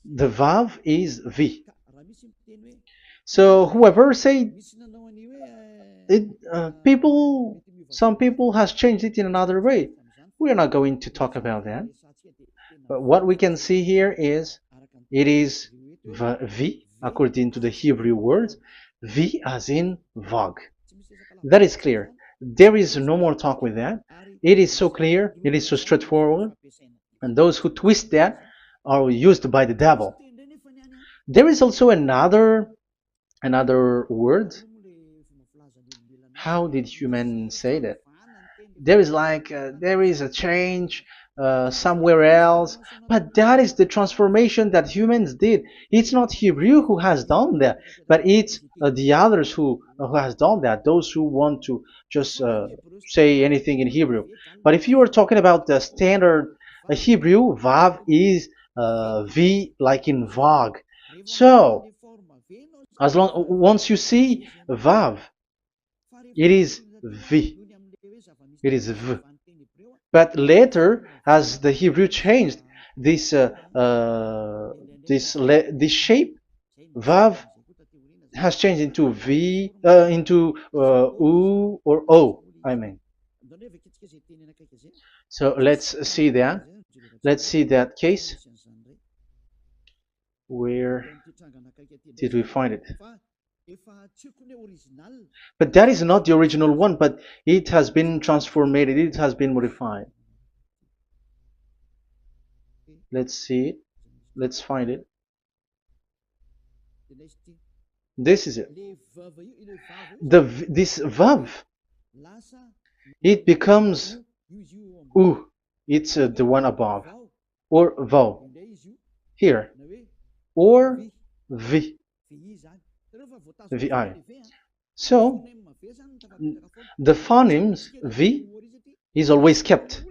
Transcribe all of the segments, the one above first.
The Vav is V. So whoever say it, some people has changed it in another way. We are not going to talk about that. But what we can see here is it is V according to the Hebrew word, V as in Vog. That is clear. There is no more talk with that. It is so clear. It is so straightforward. And those who twist that are used by the devil. There is also another word. How did humans say that? There is there is a change somewhere else, but that is the transformation that humans did. It's not Hebrew who has done that, but it's the others who has done that. Those who want to just say anything in Hebrew. But if you are talking about the standard Hebrew, Vav is V like in Vog. So as long once you see Vav, it is V. It is V. But later, as the Hebrew changed, this this shape, Vav, has changed into V, into U or O. I mean. So let's see that. Let's see that case. Where did we find it? But that is not the original one, but it has been transformed, it has been modified. Let's see it. Let's find it. This is it. This Vav, it becomes U. It's the one above. Or Vav. Here. Or V. VI. So, the phonemes V is always kept.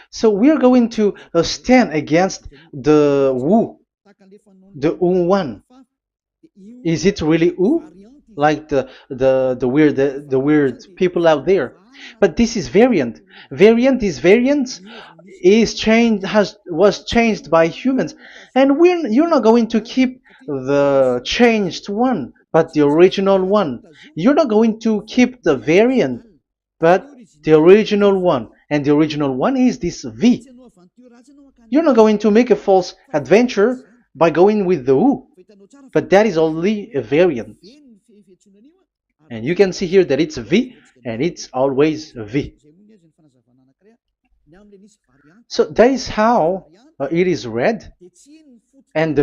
So we are going to stand against the Wu, the U1. Is it really U? Like the weird people out there. But this is variant. Variance is changed was changed by humans, and you're not going to keep the changed one, but the original one. You're not going to keep the variant, but the original one, and the original one is this V. You're not going to make a false adventure by going with the U, but that is only a variant. And you can see here that it's V, and it's always V. So that is how it is read, and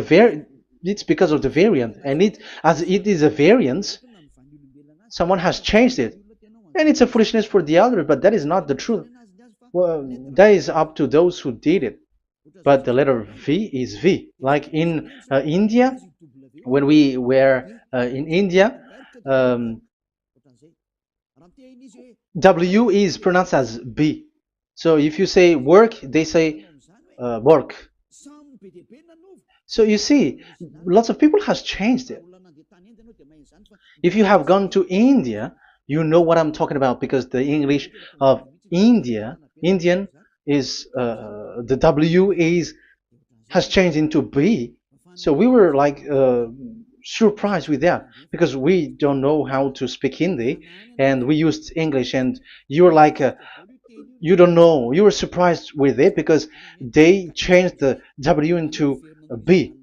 it's because of the variant, and as it is a variance, someone has changed it, and it's a foolishness for the other, but that is not the truth. Well, that is up to those who did it. But the letter V is V. Like in India, when we were in India, W is pronounced as B. So if you say work, they say work. So you see, lots of people has changed it. If you have gone to India, you know what I'm talking about, because the English of Indian is the W has changed into B. So we were like surprised with that, because we don't know how to speak Hindi, and we used English, and you were like you don't know, you were surprised with it because they changed the W into a B.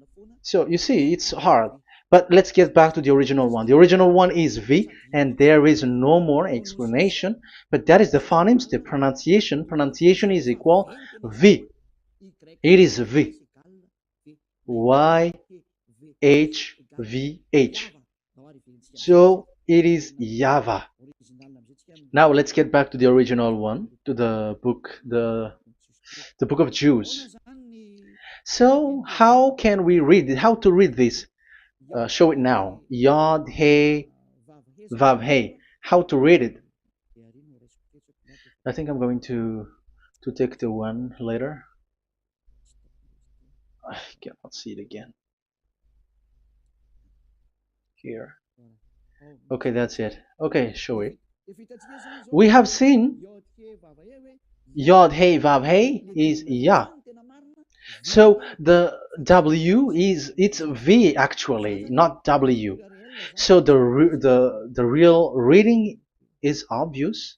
So you see, it's hard. But let's get back to the original one. The original one is V, and there is no more explanation. But that is the phonemes, the pronunciation. Pronunciation is equal V. It is V. Y H V H. So it is YAHVAH. Now let's get back to the original one, to the book, the book of Jews. So how can we read it? How to read this? Show it now. Yod He Vav He. How to read it? I think I'm going to take the one later. I cannot see it again. Here. Okay, that's it. Okay, show it. We have seen Yod He Vav He is Yah. So the W is it's V actually, not W. So the real reading is obvious.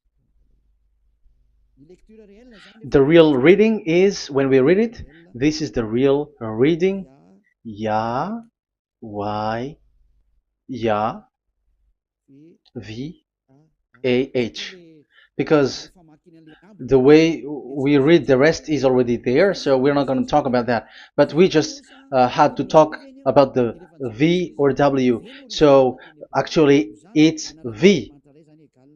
The real reading is when we read it. This is the real reading. Ya, Y, Ya, V, A, H. Because the way we read the rest is already there, so we're not going to talk about that. But we just had to talk about the V or W. So actually, it's V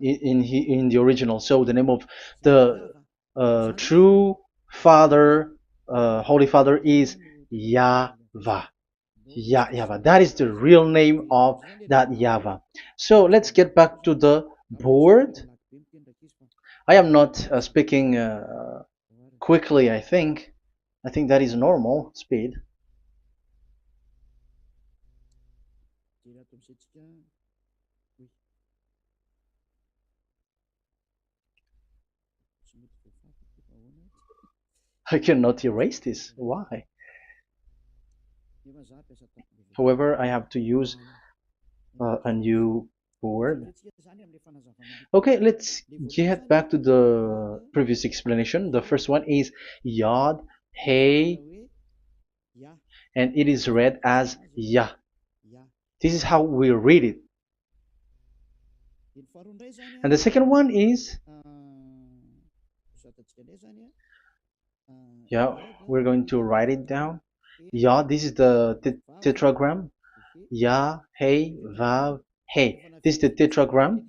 in the original. So the name of the true Father, Holy Father, is YAHVAH. YAHVAH. That is the real name of that YAHVAH. So let's get back to the board. I am not speaking quickly, I think. I think that is normal speed. I cannot erase this. Why? However, I have to use a new board. Okay, let's get back to the previous explanation. The first one is Yod, Hey, and it is read as Yah. This is how we read it. And the second one is, yeah, we're going to write it down. Yah, this is the tetragram. Yah, Hey, Vav, Hey. This is the tetragram.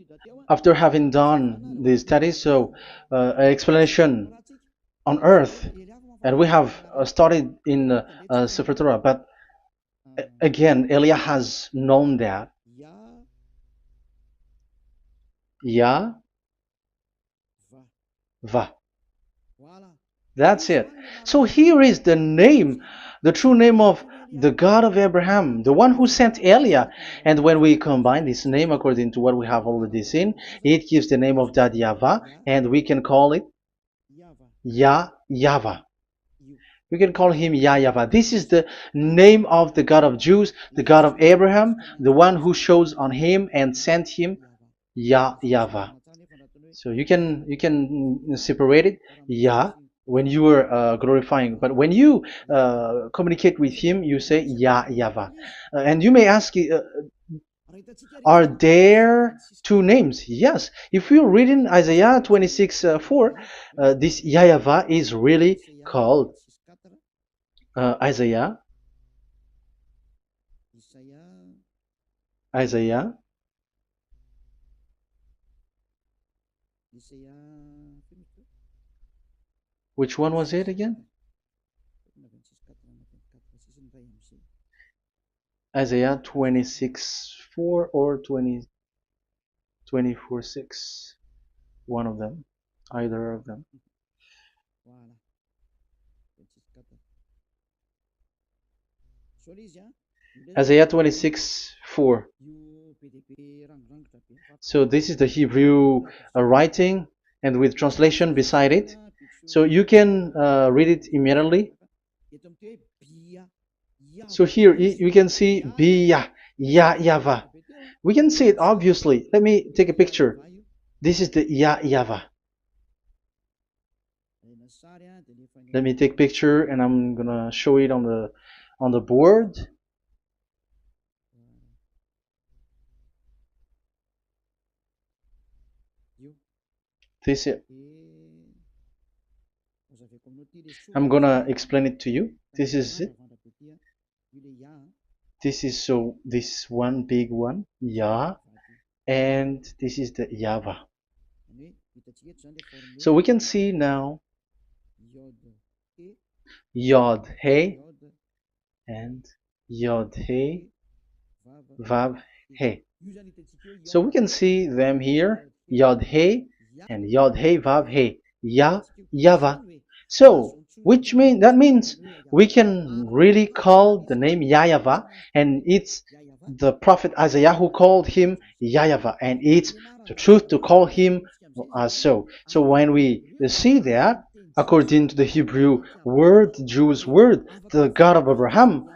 After having done the studies, so an explanation on earth, and we have started in Sefer Torah, but again, Elia has known that. Yah, Va. That's it. So here is the name, the true name of the God of Abraham, the one who sent Elia. And when we combine this name according to what we have already seen, it gives the name of that YAHVAH, and we can call it YAHVAH. We can call him YAHVAH. This is the name of the God of Jews, the God of Abraham, the one who shows on him and sent him, YAHVAH. So you can separate it, Yah, when you are glorifying, but when you communicate with him, you say YAHVAH. And you may ask, are there two names? Yes. If you read in Isaiah 26:4, this YAHVAH is really called Isaiah. Isaiah. Which one was it again? Isaiah 26:4 or 24:6. One of them. Either of them. Isaiah 26:4. So this is the Hebrew writing, and with translation beside it. So you can read it immediately. So here you can see Biyah, YAHVAH. We can see it obviously. Let me take a picture. This is the YAHVAH. Let me take a picture, and I'm gonna show it on the board. This is it. I'm gonna explain it to you. This is it. This is this one big one, Yah, and this is the YAHVAH. So we can see now Yod He and Yod He Vav He. So we can see them here, Yod He and Yod He Vav He, YAHVAH. So that means we can really call the name YAHVAH, and it's the prophet Isaiah who called him YAHVAH, and it's the truth to call him as so. So when we see that, according to the Hebrew word, the Jewish word, the God of Abraham.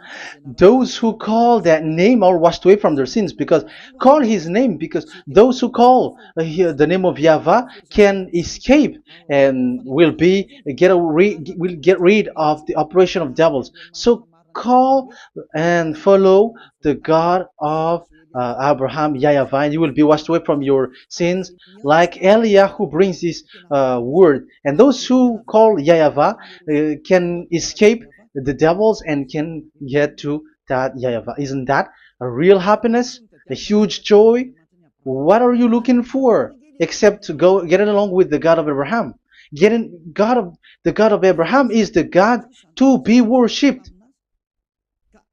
Those who call that name are washed away from their sins, because call his name, because those who call the name of Yahweh can escape and will get rid of the operation of devils. So call and follow the God of Abraham, Yahweh, and you will be washed away from your sins, like Eliah who brings this word. And those who call Yahweh can escape the devils and can get to that Yahweh. Isn't that a real happiness, a huge joy? What are you looking for except to go get along with the God of Abraham? The God of Abraham is the God to be worshipped.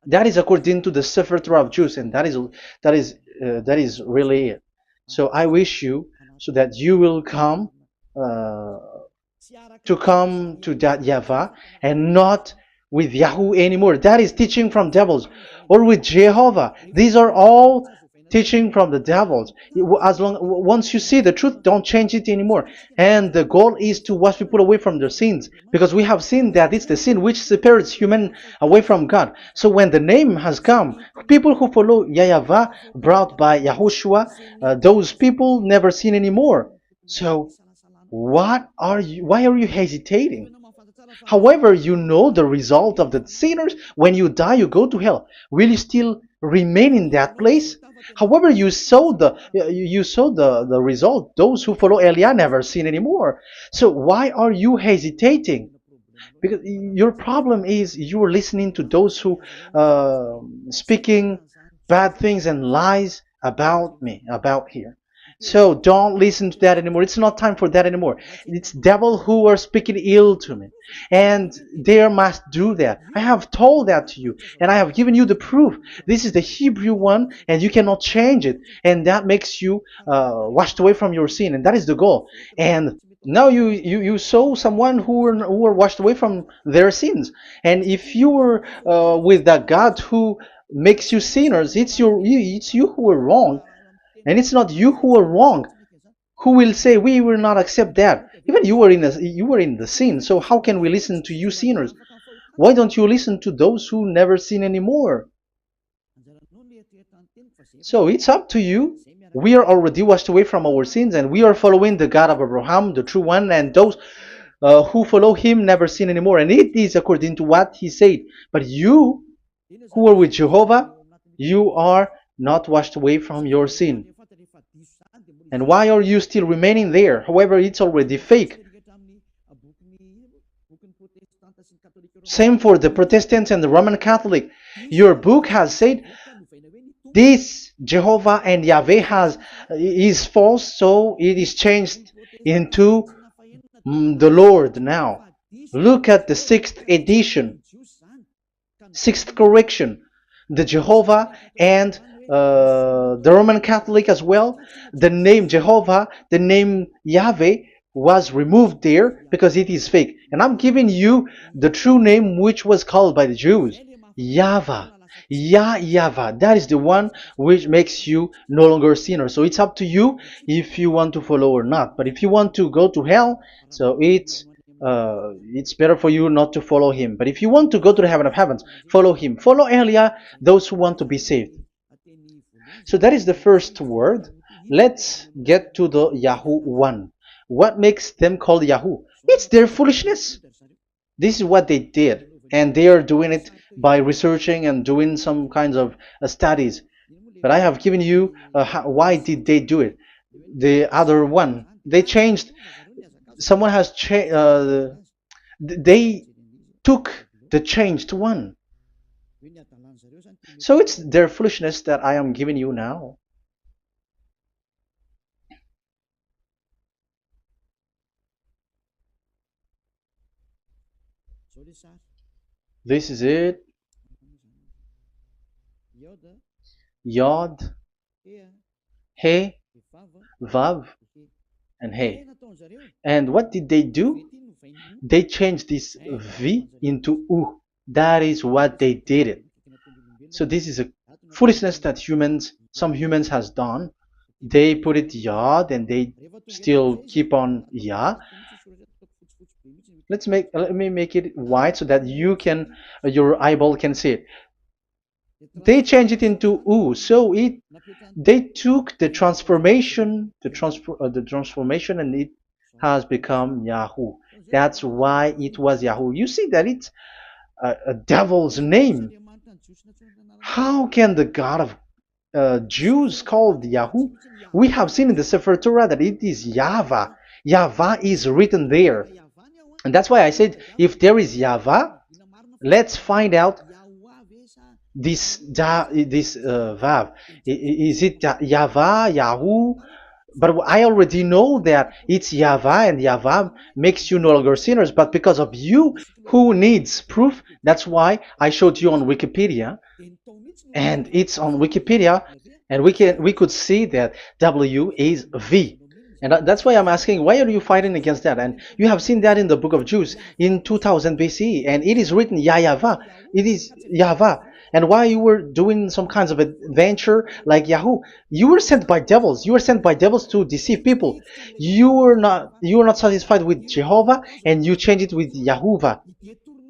That is according to the Sefer Torah of Jews, and that is really it. So I wish you so that you will uh, come to that Yahweh and not with Yahoo anymore. That is teaching from devils, or with Jehovah. These are all teaching from the devils. As long once you see the truth, don't change it anymore. And the goal is to wash people away from their sins, because we have seen that it's the sin which separates human away from God. So when the name has come, people who follow Yahweh brought by Yahushua, those people never sin anymore. So why are you hesitating? However, you know the result of the sinners. When you die, you go to hell. Will you still remain in that place? However, you saw the result. Those who follow Eliah never sin anymore. So why are you hesitating? Because your problem is you are listening to those who speaking bad things and lies about me, about here. So don't listen to that anymore. It's not time for that anymore. It's devil who are speaking ill to me, and they must do that. I have told that to you, and I have given you the proof. This is the Hebrew one, and you cannot change it, and that makes you washed away from your sin, and that is the goal. And now you saw someone who were washed away from their sins, and if you were with that God who makes you sinners, it's you who are wrong, and it's not you who are wrong. Who will say we will not accept that? Even you were in the sin, so how can we listen to you sinners? Why don't you listen to those who never sin anymore? So it's up to you. We are already washed away from our sins, and we are following the God of Abraham, the true one, and those who follow him never sin anymore. And it is according to what he said. But you who are with Jehovah, you are not washed away from your sin. And why are you still remaining there? However, it's already fake. Same for the Protestants and the Roman Catholic. Your book has said this Jehovah and Yahweh is false, so it is changed into the Lord now. Look at the 6th edition, 6th correction. The Jehovah and the Roman Catholic as well. The name Jehovah, the name Yahweh was removed there because it is fake. And I'm giving you the true name which was called by the Jews, YAHVAH. Yahvah, that is the one which makes you no longer a sinner. So it's up to you if you want to follow or not. But if you want to go to hell, so it's better for you not to follow him. But if you want to go to the heaven of heavens, follow him. Follow Eliah, those who want to be saved. So that is the first word. Let's get to the Yahoo one. What makes them called Yahoo? It's their foolishness. This is what they did, and they are doing it by researching and doing some kinds of studies. But I have given you why did they do it. The other one, they changed. Someone has changed. They took the changed one. So it's their foolishness that I am giving you now. This is it. Yod, He, Vav, and He. And what did they do? They changed this V into U. That is what they did it. So this is a foolishness that some humans has done. They put it Yod and they still keep on Yah. Let me make it white so that your eyeball can see it. They changed it into U, so it they took the transformation, and it has become Yahoo. That's why it was Yahoo. You see that it's a devil's name. How can the God of Jews called Yahoo? We have seen in the Sefer Torah that it is YAHVAH. YAHVAH is written there. And that's why I said, if there is YAHVAH, let's find out this Vav. Is it YAHVAH, Yahoo? But I already know that it's YAHVAH, and YAHVAH makes you no longer sinners. But because of you, who needs proof, that's why I showed you on Wikipedia, and it's on Wikipedia, and we could see that W is V. And that's why I'm asking, why are you fighting against that? And you have seen that in the book of Jude in 2000 BCE, and it is written YAHVAH. It is YAHVAH. And why you were doing some kinds of adventure like Yahoo? You were sent by devils. You were sent by devils to deceive people. You were not satisfied with Jehovah, and you changed it with Yahuwah,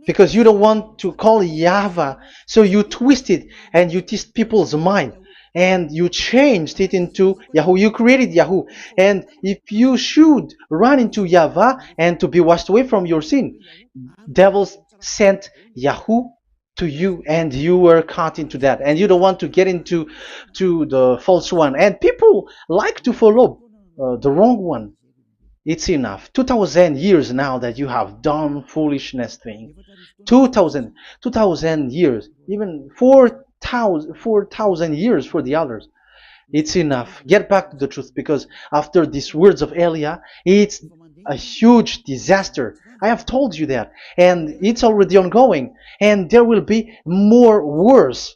because you don't want to call Yahvah. So you twist it and you twist people's mind, and you changed it into Yahoo. You created Yahoo. And if you should run into Yahvah and to be washed away from your sin, devils sent Yahoo to you, and you were caught into that, and you don't want to get into the false one, and people like to follow the wrong one. It's enough. 2000 years now that you have done foolishness thing. 2000 years, even 4,000 years for the others. It's enough. Get back to the truth, because after these words of Elia, it's a huge disaster. I have told you that, and it's already ongoing, and there will be more worse.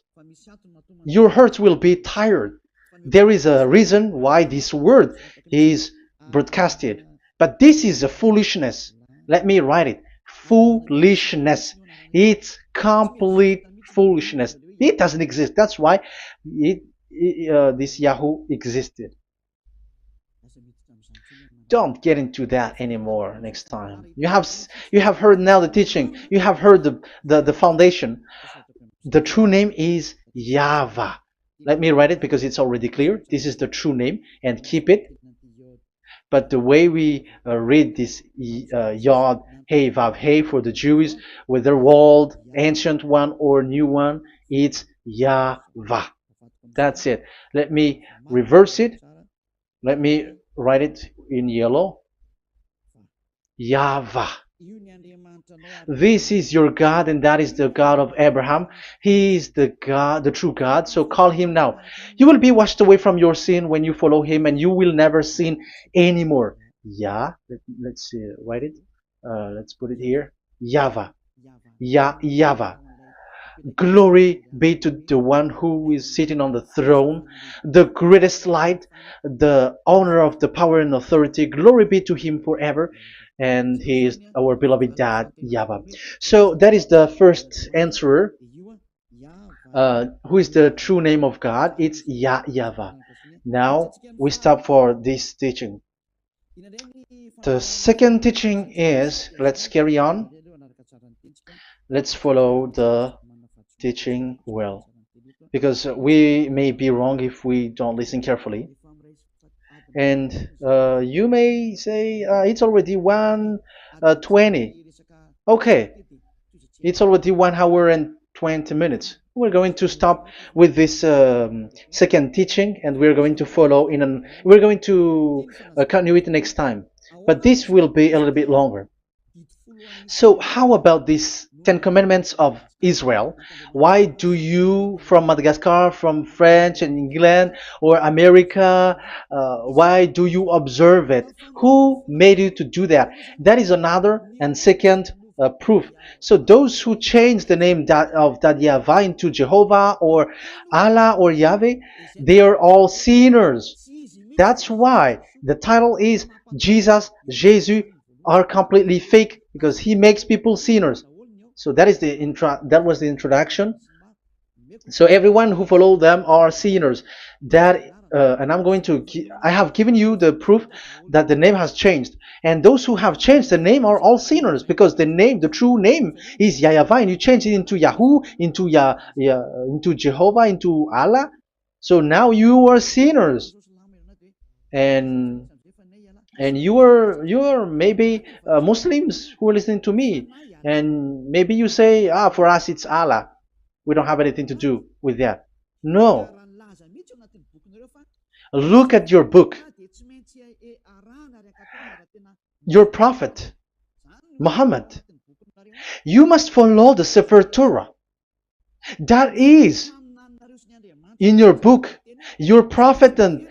Your hearts will be tired. There is a reason why this word is broadcasted. But this is a foolishness. Let me write it. Foolishness. It's complete foolishness. It doesn't exist. That's why this Yahoo existed. Don't get into that anymore next time. You have heard now the teaching. You have heard the foundation. The true name is YAHVAH. Let me write it because it's already clear. This is the true name, and keep it. But the way we read this Yod, Hey, Vav, Hey for the Jews, whether old, ancient one, or new one, it's YAHVAH. That's it. Let me reverse it. Let me write it in yellow. YAHVAH. This is your God, and that is the God of Abraham. He is the God, the true God. So call him now. You will be washed away from your sin when you follow him, and you will never sin anymore. Let's write it. Let's put it here. YAHVAH. YAHVAH. Glory be to the one who is sitting on the throne, the greatest light, the owner of the power and authority. Glory be to him forever. And he is our beloved dad, YAHVAH. So that is the first answer. Who is the true name of God? It's YAHVAH. Now we stop for this teaching. The second teaching is, let's carry on. Let's follow the teaching well, because we may be wrong if we don't listen carefully. And you may say it's already 1:20. Okay, it's already 1 hour and 20 minutes. We're going to stop with this second teaching, and we're going to follow we're going to continue it next time. But this will be a little bit longer. So how about these 10 commandments of Israel? Why do you from Madagascar, from France and England or America, why do you observe it? Who made you to do that? That is another and second proof. So those who change the name of that Yahvah into Jehovah or Allah or Yahweh, they are all sinners. That's why the title is Jesus are completely fake, because he makes people sinners. So that is that was the introduction. So everyone who follow them are sinners. That and I have given you the proof that the name has changed. And those who have changed the name are all sinners, because the true name is YAHVAH, and you change it into Yahoo, into Jehovah, into Allah. So now you are sinners, and you are maybe Muslims who are listening to me, and maybe you say, for us it's Allah. We don't have anything to do with that. No, look at your book. Your prophet, Muhammad. You must follow the Sefer Torah. That is in your book. Your prophet and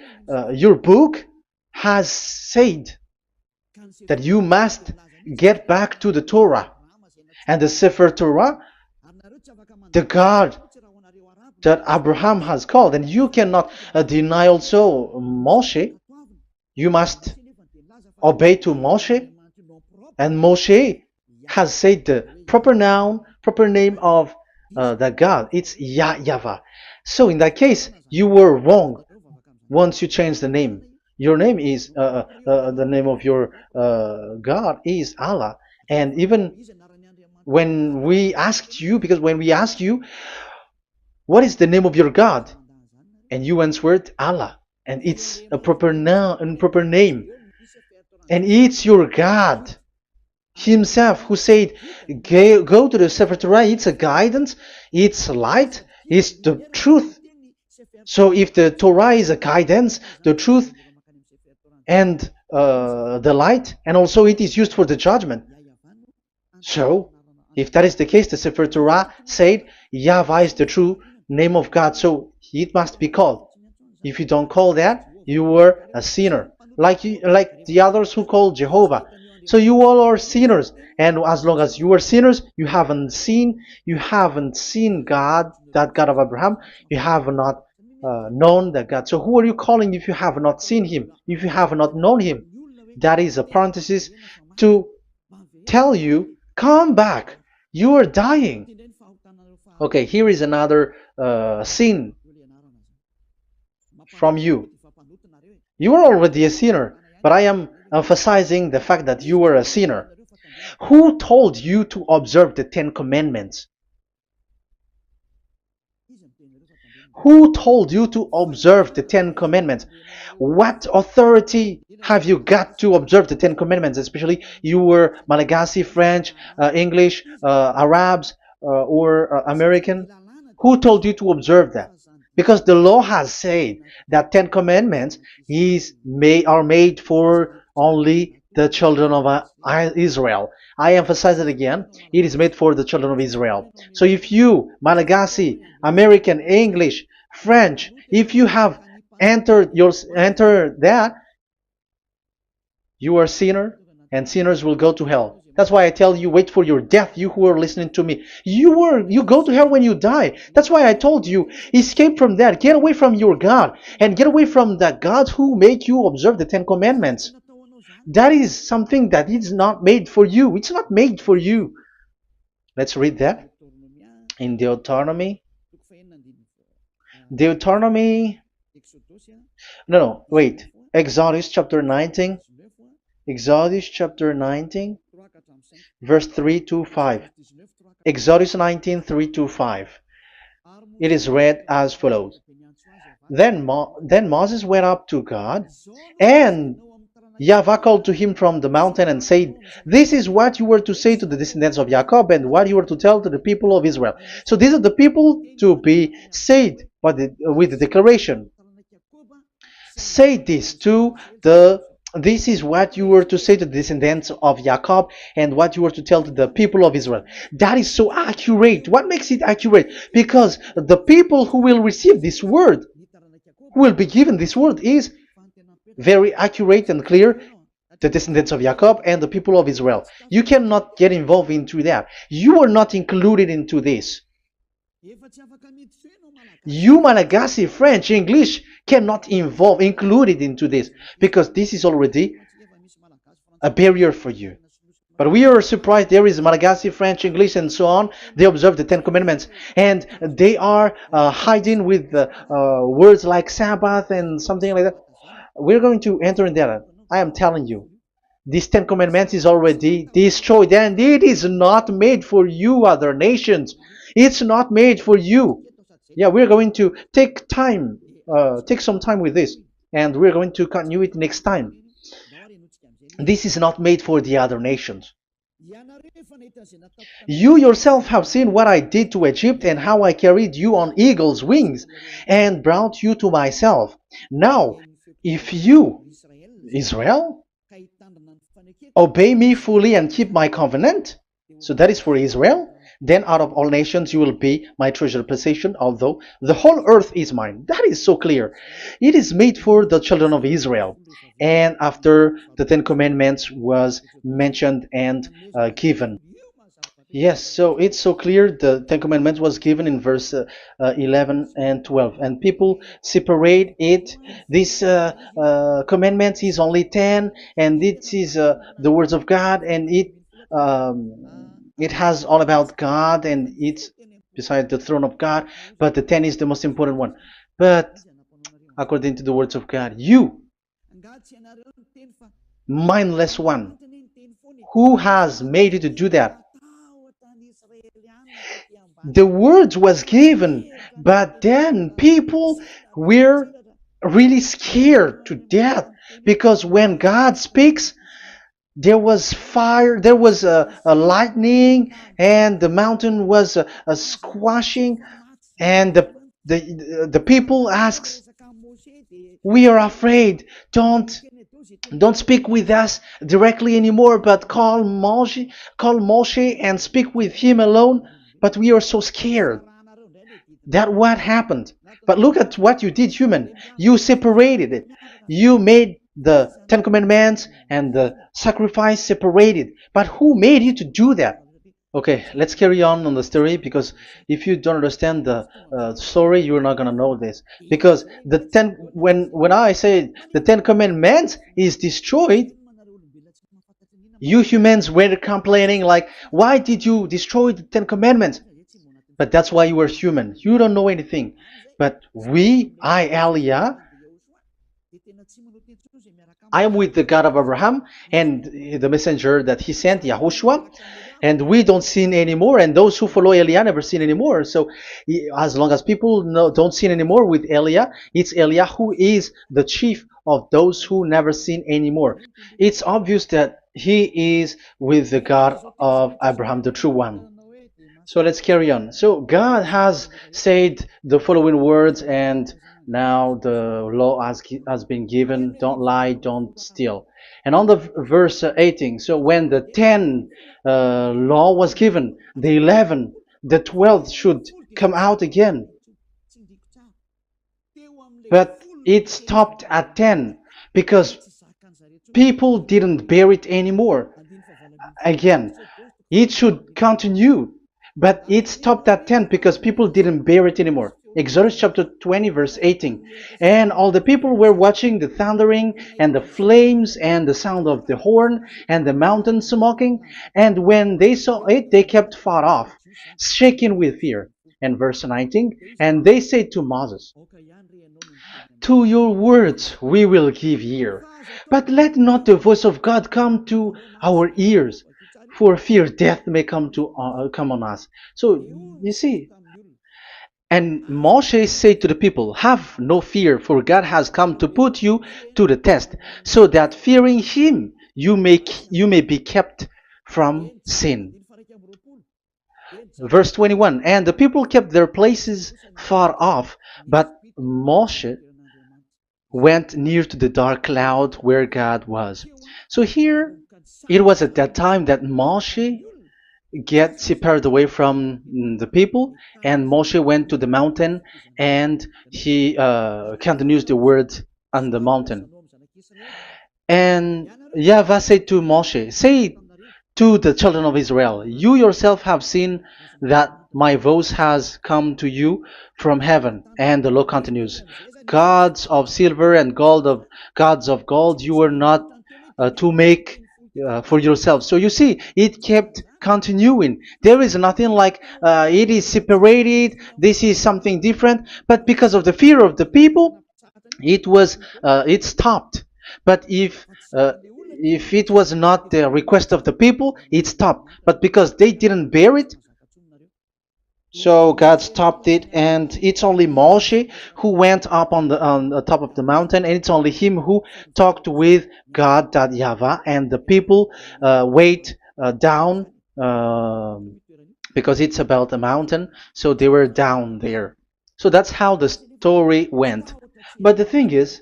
your book has said that you must get back to the Torah. And the Sefer Torah, the God that Abraham has called. And you cannot deny also Moshe. You must obey to Moshe. And Moshe has said the proper name of the God. It's YAHVAH. So in that case, you were wrong once you change the name. Your name is, the name of your God is Allah. And even when we asked you, because when we asked you, what is the name of your God? And you answered Allah. And it's a proper name. And it's your God Himself who said, go to the Sefer Torah. It's a guidance, it's light, it's the truth. So if the Torah is a guidance, the truth, and the light, and also it is used for the judgment. So if that is the case, the Sefer Torah said YAHVAH is the true name of God, so it must be called. If you don't call that, you were a sinner, like the others who call Jehovah. So you all are sinners, and as long as you are sinners, you haven't seen God, that God of Abraham. You have not known that God. So who are you calling if you have not seen Him? If you have not known Him? That is a parenthesis to tell you, come back. You are dying. Okay, here is another sin from you. You are already a sinner, but I am emphasizing the fact that you were a sinner. Who told you to observe the 10 Commandments? Who told you to observe the 10 Commandments? What authority have you got to observe the 10 Commandments? Especially you were Malagasy, French, English, Arabs, or American. Who told you to observe that? Because the law has said that 10 Commandments are made for only the children of Israel. I emphasize it again. It is made for the children of Israel. So if you, Malagasy, American, English, French, if you have entered that, you are a sinner, and sinners will go to hell. That's why I tell you, wait for your death, you who are listening to me. You go to hell when you die. That's why I told you, escape from that. Get away from your God, and get away from the God who make you observe the 10 Commandments. That is something that is not made for you. It's not made for you. Let's read that in Deuteronomy. Wait. Exodus chapter 19. Exodus chapter 19, verse 3 to 5. Exodus 19, 3 to 5. It is read as follows. Then Moses went up to God, and YAHVAH called to him from the mountain and said, this is what you were to say to the descendants of Jacob, and what you were to tell to the people of Israel. So these are the people to be saved with the declaration. Say this this is what you were to say to the descendants of Jacob, and what you were to tell to the people of Israel. That is so accurate. What makes it accurate? Because the people who will receive this word, who will be given this word, is very accurate and clear. The descendants of Jacob and the people of Israel. You cannot get involved into that. You are not included into this. You, Malagasy, French, English, cannot included into this, because this is already a barrier for you. But we are surprised there is Malagasy, French, English, and so on. They observe the Ten Commandments, and they are hiding with words like Sabbath and something like that. We're going to enter in there. I am telling you, this Ten Commandments is already destroyed, and it is not made for you, other nations. It's not made for you. Yeah, we're going to take some time with this, and we're going to continue it next time. This is not made for the other nations. You yourself have seen what I did to Egypt and how I carried you on eagle's wings and brought you to myself. Now, if you, Israel, obey me fully and keep my covenant, so that is for Israel, then out of all nations you will be my treasured possession, although the whole earth is mine. That is so clear. It is made for the children of Israel. And after the Ten Commandments was mentioned and given. Yes, so it's so clear. The Ten Commandments was given in verse 11 and 12, and people separate it. This commandment is only 10, and it is the words of God, and it has all about God, and it's beside the throne of God. But the 10 is the most important one. But according to the words of God, you, mindless one, who has made you to do that? The word was given, but then people were really scared to death because when God speaks, there was fire, there was a lightning, and the mountain was a squashing, and the people asks, "We are afraid. Don't speak with us directly anymore, but call Moshe and speak with him alone." But we are so scared. That what happened. But look at what you did, human. You separated it. You made the Ten Commandments and the sacrifice separated. But who made you to do that? Okay, let's carry on the story because if you don't understand the story, you're not gonna know this. Because when I say the Ten Commandments is destroyed, you humans were complaining like, why did you destroy the Ten Commandments? But that's why you were human. You don't know anything. But Elia, I am with the God of Abraham and the messenger that he sent, YAHOSHUAH, and we don't sin anymore, and those who follow Elia never sin anymore. So as long as people don't sin anymore with Elia, it's Elia who is the chief of those who never sin anymore. It's obvious that he is with the God of Abraham, the true one. So let's carry on. So God has said the following words, and now the law has been given. Don't lie, don't steal. And on the verse 18, so when the 10 law was given, the 11, the 12th should come out again. But it stopped at 10 because people didn't bear it anymore. Again, it should continue. But it stopped at 10 because people didn't bear it anymore. Exodus chapter 20 verse 18. And all the people were watching the thundering and the flames and the sound of the horn and the mountain smoking. And when they saw it, they kept far off, shaking with fear. And verse 19. And they said to Moses, "To your words we will give ear. But let not the voice of God come to our ears, for fear death may come on us." So you see, and Moshe said to the people, "Have no fear, for God has come to put you to the test, so that fearing Him you may be kept from sin." Verse 21. And the people kept their places far off, but Moshe went near to the dark cloud where God was. So here, it was at that time that Moshe get separated away from the people, and Moshe went to the mountain and he continues the word on the mountain. And YAHVAH said to Moshe, "Say to the children of Israel, you yourself have seen that my voice has come to you from heaven." And the law continues, "Gods of silver and gods of gold you were not to make for yourself. So you see, it kept continuing. There is nothing like it is separated. This is something different. But because of the fear of the people, it stopped. But if it was not the request of the people, it stopped. But because they didn't bear it, so God stopped it, and it's only Moshe who went up on the top of the mountain, and it's only him who talked with God, that YAHVAH, and the people wait down, because it's about a mountain, so they were down there. So that's how the story went. But the thing is,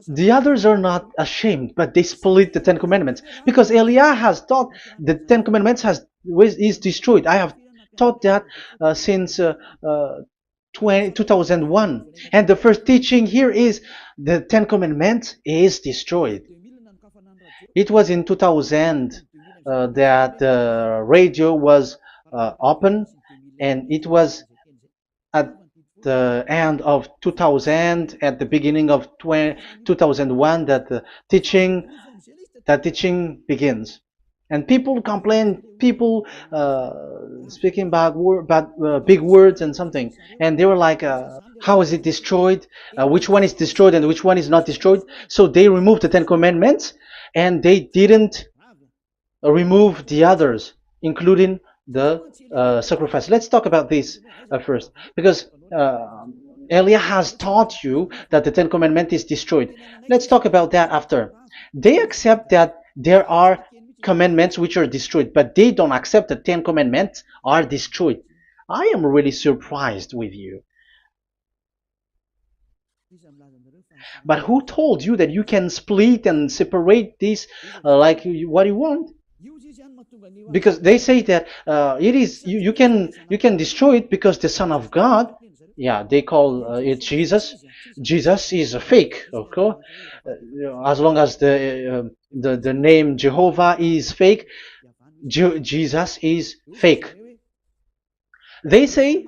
the others are not ashamed, but they split the Ten Commandments, because Eliah has taught the Ten Commandments is destroyed. I have taught that since 2001, and the first teaching here is the Ten Commandments is destroyed. It was in 2000 that the radio was open, and it was at the end of 2000, at the beginning of 2001, that the teaching begins. And people complain, people speaking bad big words and something, and they were like, how is it destroyed? Which one is destroyed and which one is not destroyed? So they removed the Ten Commandments, and they didn't remove the others, including the sacrifice. Let's talk about this first, because Elia has taught you that the Ten Commandments is destroyed. Let's talk about that after. They accept that there are commandments which are destroyed, but they don't accept that 10 commandments are destroyed. I am really surprised with you. But who told you that you can split and separate this what you want? Because they say that it is you can destroy it because the Son of God, yeah, they call it Jesus. Jesus is a fake, okay? As long as the name Jehovah is fake, Jesus is fake. They say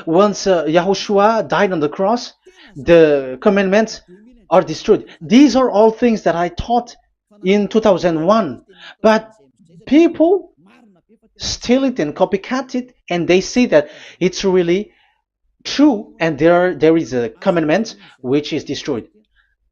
once Yahushua died on the cross, the commandments are destroyed. These are all things that I taught in 2001, but people steal it and copycat it, and they say that it's really true, and there is a commandment which is destroyed.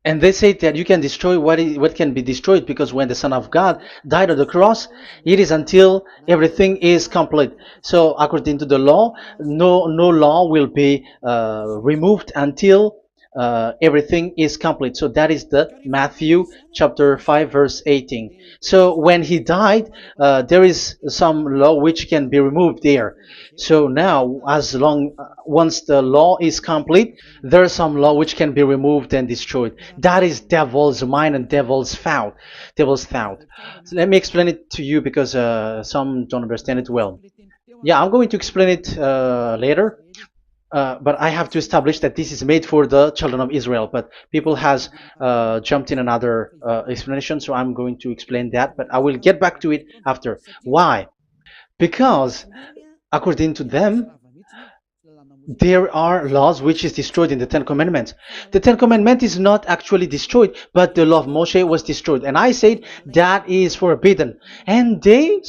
And they say that you can destroy what can be destroyed, because when the Son of God died on the cross, it is until everything is complete. So according to the law, no law will be removed until everything is complete. So that is the Matthew chapter 5 verse 18. So when he died, there is some law which can be removed there. So now, once the law is complete, there is some law which can be removed and destroyed. That is devil's mind and devil's thought. Devil's thought. So let me explain it to you, because some don't understand it well. Yeah, I'm going to explain it later. But I have to establish that this is made for the children of Israel. But people has jumped in another explanation, so I'm going to explain that. But I will get back to it after. Why? Because according to them, there are laws which is destroyed in the Ten Commandments. The Ten Commandments is not actually destroyed, but the law of Moshe was destroyed. And I said that is forbidden. And they,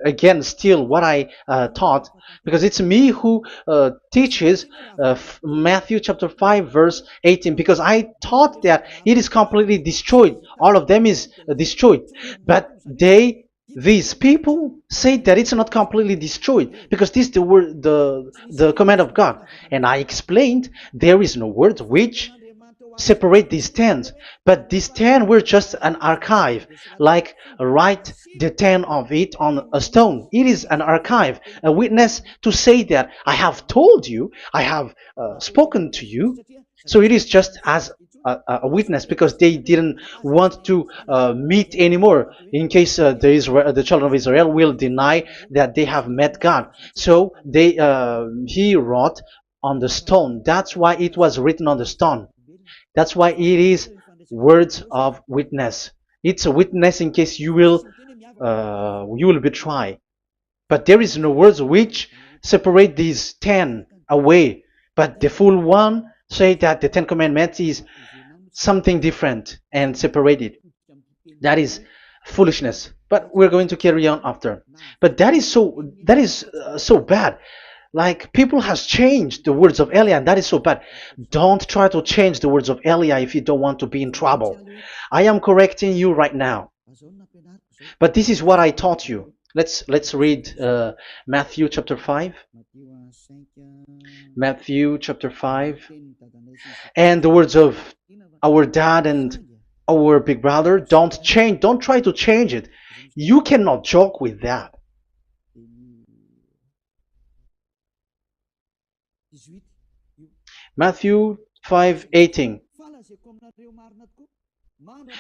again, steal what I taught, because it's me who teaches Matthew chapter 5 verse 18, because I taught that it is completely destroyed. All of them is destroyed. But these people say that it's not completely destroyed, because this is the word, the command of God. And I explained there is no word which separate these 10, but these 10 were just an archive, like write the 10 of it on a stone. It is an archive, a witness to say that I have told you, I have spoken to you. So it is just as a witness, because they didn't want to meet anymore, in case the children of Israel will deny that they have met God. So he wrote on the stone. That's why it was written on the stone. That's why it is words of witness. It's a witness in case you will betray. But there is no words which separate these 10 away. But the full one say that the 10 commandments is something different and separated. That is foolishness. But we're going to carry on after. But that is so bad. Like people has changed the words of Elia, and that is so bad. Don't try to change the words of Elia if you don't want to be in trouble. I am correcting you right now. But this is what I taught you. Let's read Matthew chapter 5. Matthew chapter 5. And the words of our dad and our big brother, don't try to change it. You cannot joke with that. Matthew 5:18.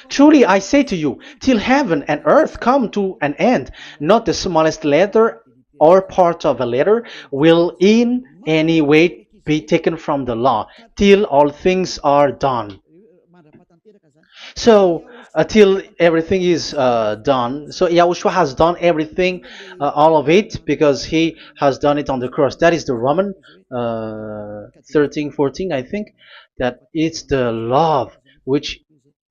Truly I say to you, till heaven and earth come to an end, not the smallest letter or part of a letter will in any way be taken from the law, till all things are done. So until everything is done, so Yahushua has done everything, all of it, because he has done it on the cross. That is the Roman 13, 14, I think, that it's the love which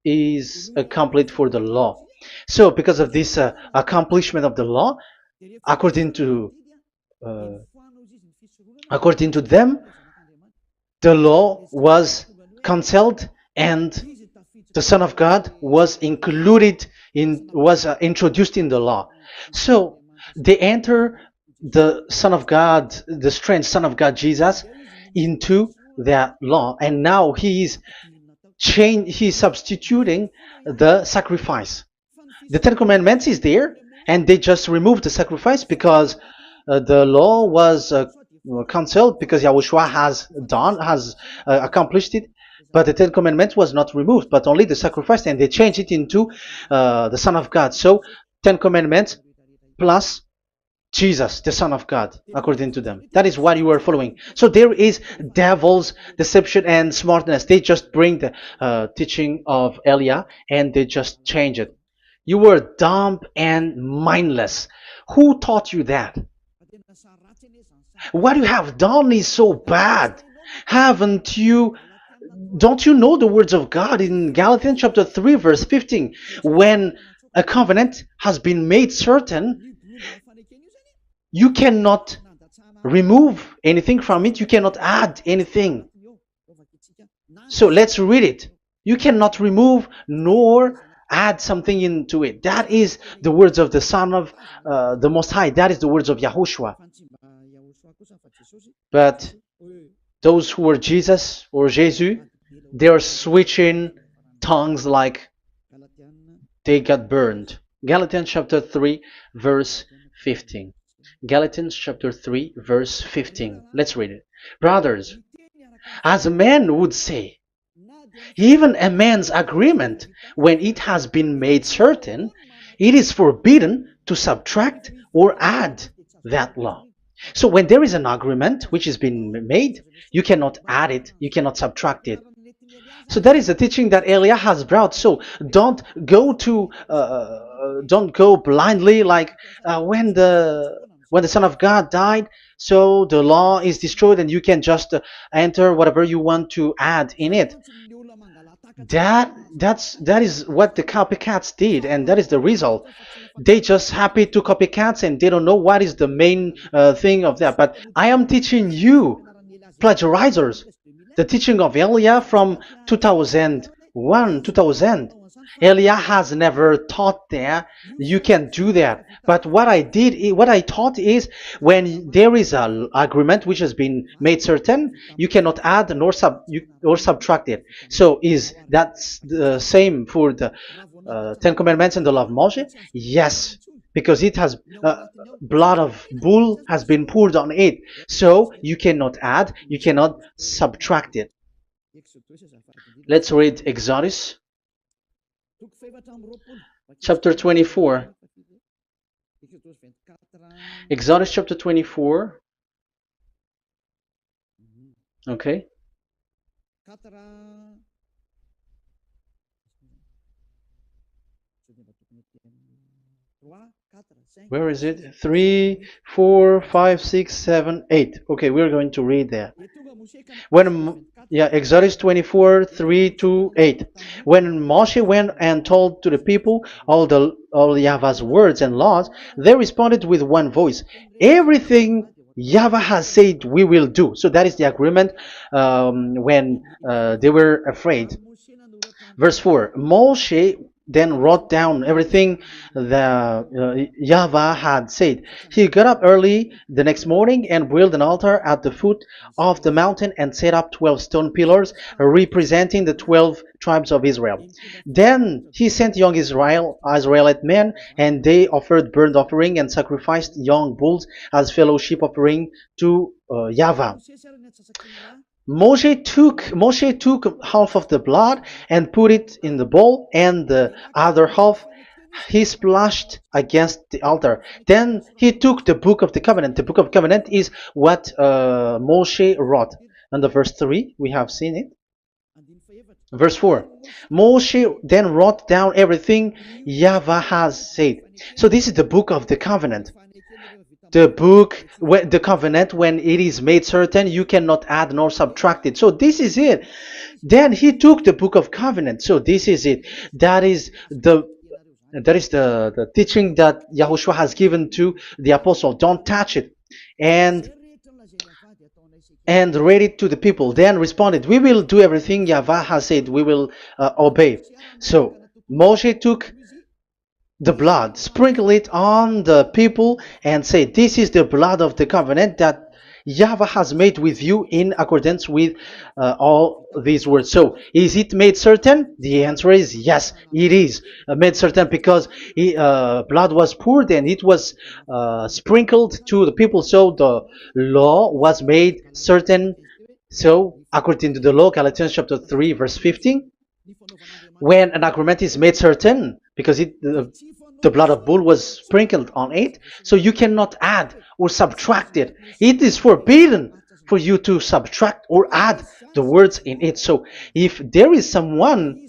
is complete for the law. So because of this accomplishment of the law, according to uh, according to them, the law was cancelled and the Son of God was included in was introduced in the law. So they enter the Son of God, the strange Son of God Jesus, into that law, and now he's substituting the sacrifice. The Ten Commandments is there, and they just removed the sacrifice because the law was cancelled because Yahushua has accomplished it. But the Ten Commandments was not removed, but only the sacrifice, and they changed it into the Son of God. So Ten Commandments plus Jesus, the Son of God, according to them. That is what you are following. So there is devil's deception and smartness. They just bring the teaching of Elia and they just change it. You were dumb and mindless. Who taught you that? What you have done is so bad. Haven't you? Don't you know the words of God in Galatians chapter 3, verse 15? When a covenant has been made certain, you cannot remove anything from it, you cannot add anything. So let's read it. You cannot remove nor add something into it. That is the words of the Son of the Most High. That is the words of Yahushua. But those who were Jesus or Jesus, they are switching tongues like they got burned. Galatians chapter 3, verse 15. Galatians chapter 3, verse 15. Let's read it. Brothers, as a man would say, even a man's agreement, when it has been made certain, it is forbidden to subtract or add that law. So when there is an agreement which has been made, you cannot add it, you cannot subtract it. So that is the teaching that Elia has brought. So don't go blindly like when the Son of God died. So the law is destroyed, and you can just enter whatever you want to add in it. That is what the copycats did, and that is the result. They just happy to copycats, and they don't know what is the main thing of that. But I am teaching you, plagiarizers, the teaching of Elia from 2001, 2000. Elia has never taught that you can do that. But what I taught is when there is an agreement which has been made certain, you cannot add or subtract it. So is that the same for the Ten Commandments and the law of Moshe? Yes, because it has blood of bull has been poured on it. So you cannot add, you cannot subtract it. Let's read Exodus chapter 24. Exodus chapter 24. Okay. Where is it? 3, 4, 5, 6, 7, 8. Okay, we're going to read there. Yeah, Exodus 24, 3 to 8. When Moshe went and told to the people all Yahweh's words and laws, they responded with one voice. Everything Yahweh has said we will do. So that is the agreement when they were afraid. Verse 4, Moshe then wrote down everything that Yahweh had said. He got up early the next morning and built an altar at the foot of the mountain and set up 12 stone pillars representing the 12 tribes of Israel. Then he sent young Israelite men, and they offered burnt offering and sacrificed young bulls as fellowship offering to Yahweh. Moshe took half of the blood and put it in the bowl, and the other half he splashed against the altar. Then he took the book of the covenant. The book of covenant is what Moshe wrote. And the verse 3, we have seen it. Verse 4, Moshe then wrote down everything Yahweh has said. So this is the book of the covenant. The covenant, when it is made certain, you cannot add nor subtract it. So this is it. Then he took the book of covenant. So this is it. That is the teaching that Yahushua has given to the apostle. Don't touch it. And read it to the people. Then responded, we will do everything Yahweh has said. We will obey. So Moshe took the blood, sprinkle it on the people, and say, this is the blood of the covenant that Yahweh has made with you in accordance with all these words. So, is it made certain? The answer is yes, it is made certain, because blood was poured and it was sprinkled to the people. So the law was made certain. So, according to the law, Galatians chapter 3, verse 15, when an agreement is made certain, because the blood of bull was sprinkled on it, so you cannot add or subtract it. It is forbidden for you to subtract or add the words in it. So if there is something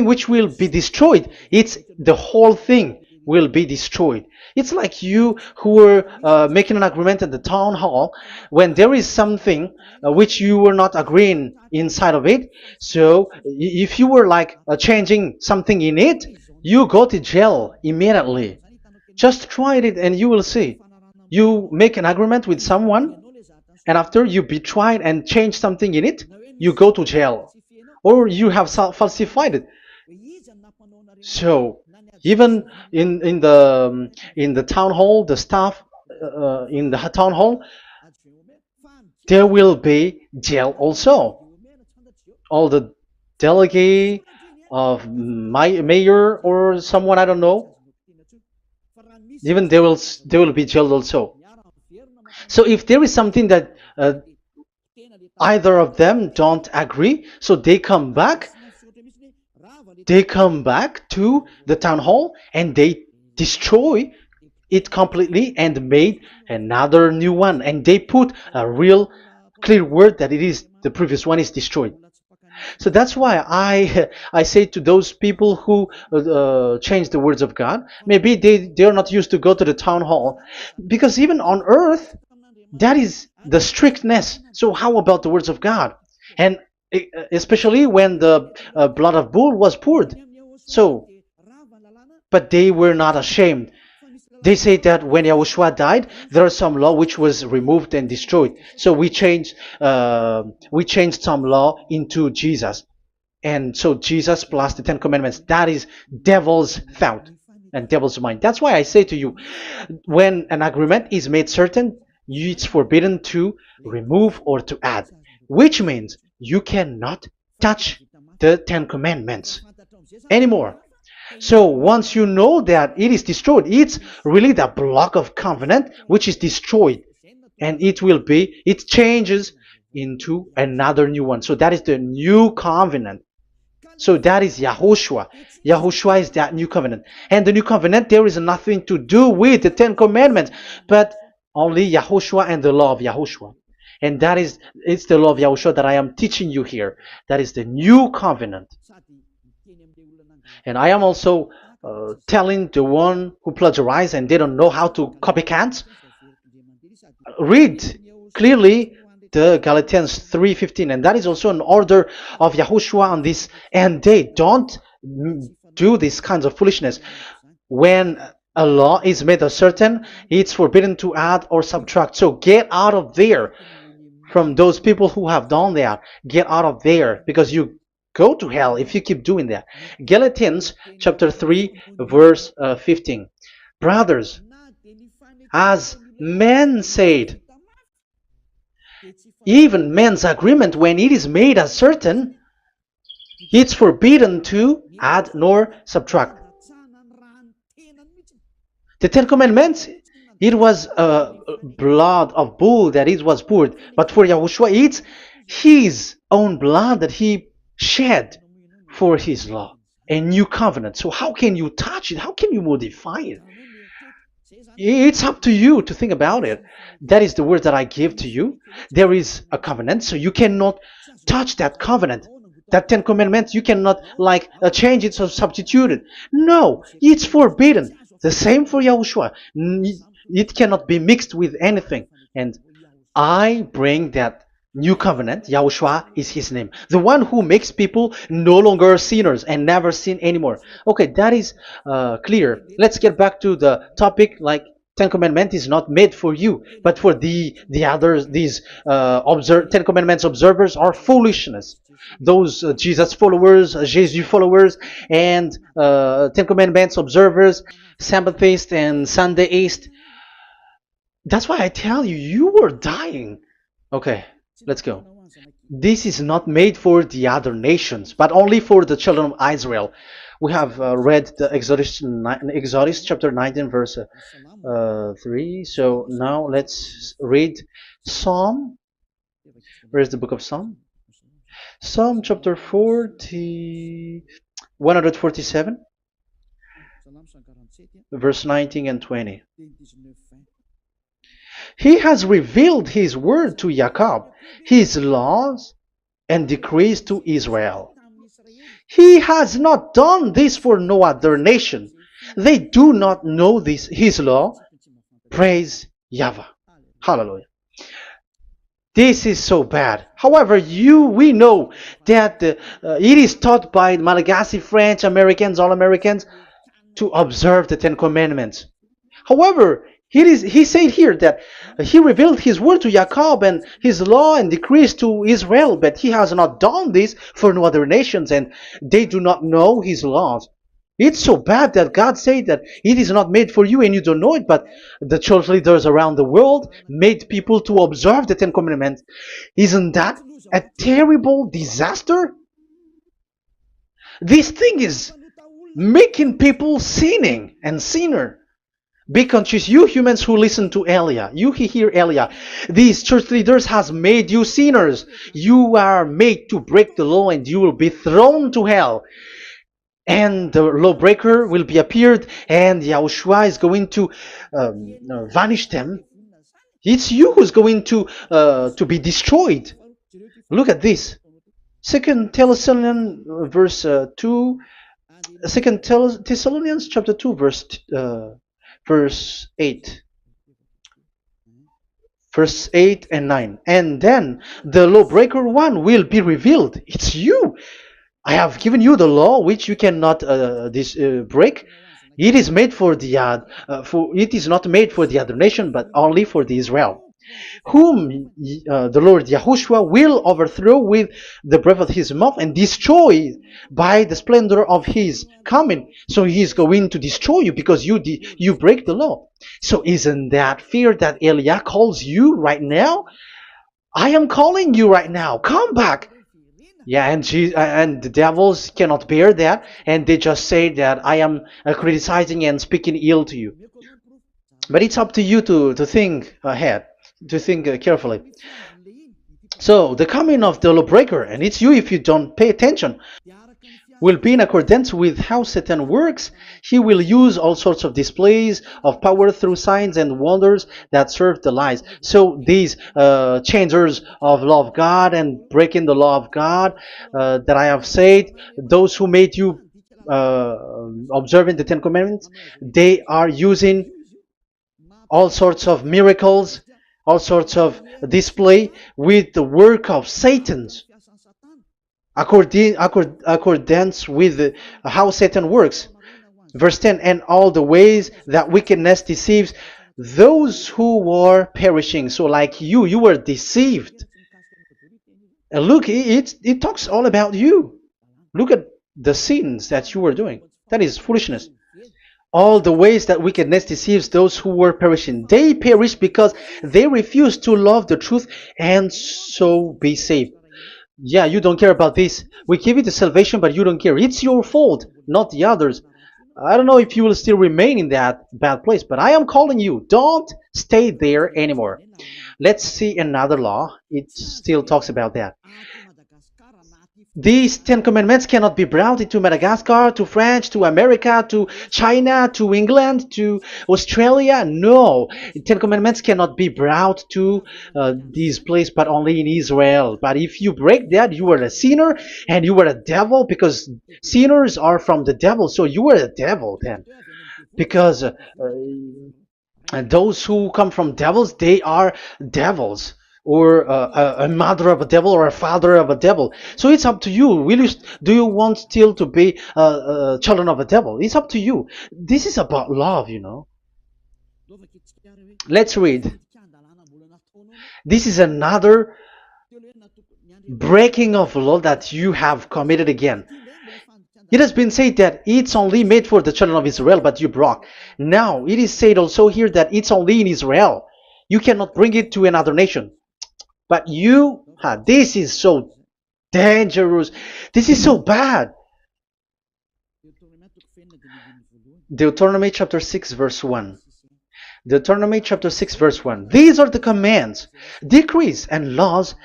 which will be destroyed, it's the whole thing will be destroyed. It's like you who were making an agreement at the town hall, when there is something which you were not agreeing inside of it. So if you were like changing something in it, you go to jail immediately. Just try it and you will see. You make an agreement with someone, and after you betray it and change something in it, you go to jail, or you have falsified it. So even in the town hall, the staff in the town hall, there will be jail also. All the delegate of mayor or someone, I don't know, even they will be jailed also. So if there is something that either of them don't agree, so they come back to the town hall and they destroy it completely and made another new one, and they put a real clear word that it is the previous one is destroyed. So that's why I say to those people who change the words of God, maybe they're not used to go to the town hall, because even on earth that is the strictness. So how about the words of God? And especially when the blood of bull was poured. So, but they were not ashamed. They say that when Yahushua died, there is some law which was removed and destroyed. So we changed some law into Jesus, and so Jesus plus the Ten Commandments. That is devil's thought and devil's mind. That's why I say to you, when an agreement is made certain, it's forbidden to remove or to add, which means you cannot touch the Ten Commandments anymore. So once you know that it is destroyed, it's really the block of covenant which is destroyed, and it changes into another new one. So that is the new covenant. So that is Yahushua. Yahushua is that new covenant. And the new covenant, there is nothing to do with the Ten Commandments, but only Yahushua and the law of Yahushua. And it's the law of Yahushua that I am teaching you here. That is the new covenant. And I am also telling the one who plagiarize and they don't know how to copycat, read clearly the Galatians 3:15, and that is also an order of Yahushua on this end day. Don't do these kinds of foolishness. When a law is made uncertain, it's forbidden to add or subtract. So get out of there from those people who have done that. Get out of there, because you go to hell if you keep doing that. Galatians chapter 3 verse 15. Brothers, as men said, even men's agreement, when it is made uncertain, it's forbidden to add nor subtract. The Ten Commandments, it was blood of bull that it was poured, but for Yahushua, it's his own blood that he shed for his law, a new covenant. So how can you touch it? How can you modify it? It's up to you to think about it. That is the word that I give to you. There is a covenant, so you cannot touch that covenant. That Ten Commandments, you cannot change it or substitute it. No, it's forbidden. The same for Yahushua. It cannot be mixed with anything. And I bring that new covenant. Yahushua is his name. The one who makes people no longer sinners and never sin anymore. Okay, that is clear. Let's get back to the topic. Ten Commandments is not made for you, but for the others. These Ten Commandments observers are foolishness. Those Jesus followers, Jesus followers, and Ten Commandments observers, Sabbathists and Sundayist. That's why I tell you, you were dying. Okay, let's go. This is not made for the other nations, but only for the children of Israel. We have read the Exodus chapter 19 verse 3. So now let's read Psalm. Where is the book of Psalm? Psalm chapter 147, verse 19 and 20. He has revealed his word to Jacob, his laws and decrees to Israel. He has not done this for no other nation. They do not know this, his law. Praise YAHVAH. Hallelujah. This is so bad. However, we know that it is taught by Malagasy, French, Americans, all Americans, to observe the Ten Commandments. However, he said here that he revealed his word to Jacob and his law and decrees to Israel, but he has not done this for no other nations, and they do not know his laws. It's so bad that God said that it is not made for you and you don't know it, but the church leaders around the world made people to observe the Ten Commandments. Isn't that a terrible disaster? This thing is making people sinning and sinner. Be conscious, you humans who listen to Elia, you hear Elia. These church leaders has made you sinners. You are made to break the law and you will be thrown to hell. And the lawbreaker will be appeared, and Yahushua is going to vanish them. It's you who's going to be destroyed. Look at this. Second Thessalonians verse 2. Second Thessalonians chapter 2 verse 8. Verse 8 and 9. And then the lawbreaker one will be revealed. It's you. I have given you the law which you cannot break. It is made for the it is not made for the other nation, but only for the Israel, whom the Lord Yahushua will overthrow with the breath of his mouth and destroy by the splendor of his coming. So he is going to destroy you because you break the law. So isn't that fear that Elia calls you right now? I am calling you right now. Come back. Yeah, and the devils cannot bear that, and they just say that I am criticizing and speaking ill to you. But it's up to you to think ahead, to think carefully. So the coming of the lawbreaker, and it's you if you don't pay attention, will be in accordance with how Satan works. He will use all sorts of displays of power through signs and wonders that serve the lies. So these changers of law of God and breaking the law of God that I have said, those who made you observing the Ten Commandments, they are using all sorts of miracles, all sorts of display with the work of Satan's accordance with how Satan works. Verse 10, and all the ways that wickedness deceives those who were perishing. So like you were deceived. And look, it talks all about you. Look at the sins that you were doing. That is foolishness. All the ways that wickedness deceives those who were perishing. They perish because they refuse to love the truth and so be saved. Yeah, you don't care about this. We give you the salvation, but you don't care. It's your fault, not the others. I don't know if you will still remain in that bad place, but I am calling you. Don't stay there anymore. Let's see another law. It still talks about that. These Ten Commandments cannot be brought into Madagascar, to France, to America, to China, to England, to Australia. No, Ten Commandments cannot be brought to these places, but only in Israel. But if you break that, you are a sinner and you are a devil, because sinners are from the devil. So you are a devil then, because those who come from devils, they are devils, or a mother of a devil, or a father of a devil. So it's up to you. Do you want still to be children of a devil? It's up to you. This is about love, you know. Let's read. This is another breaking of law that you have committed again. It has been said that it's only made for the children of Israel, but you broke. Now, it is said also here that it's only in Israel. You cannot bring it to another nation. But this is so dangerous. This is so bad. Deuteronomy chapter 6 verse 1. Deuteronomy chapter 6 verse 1. These are the commands, decrees, and laws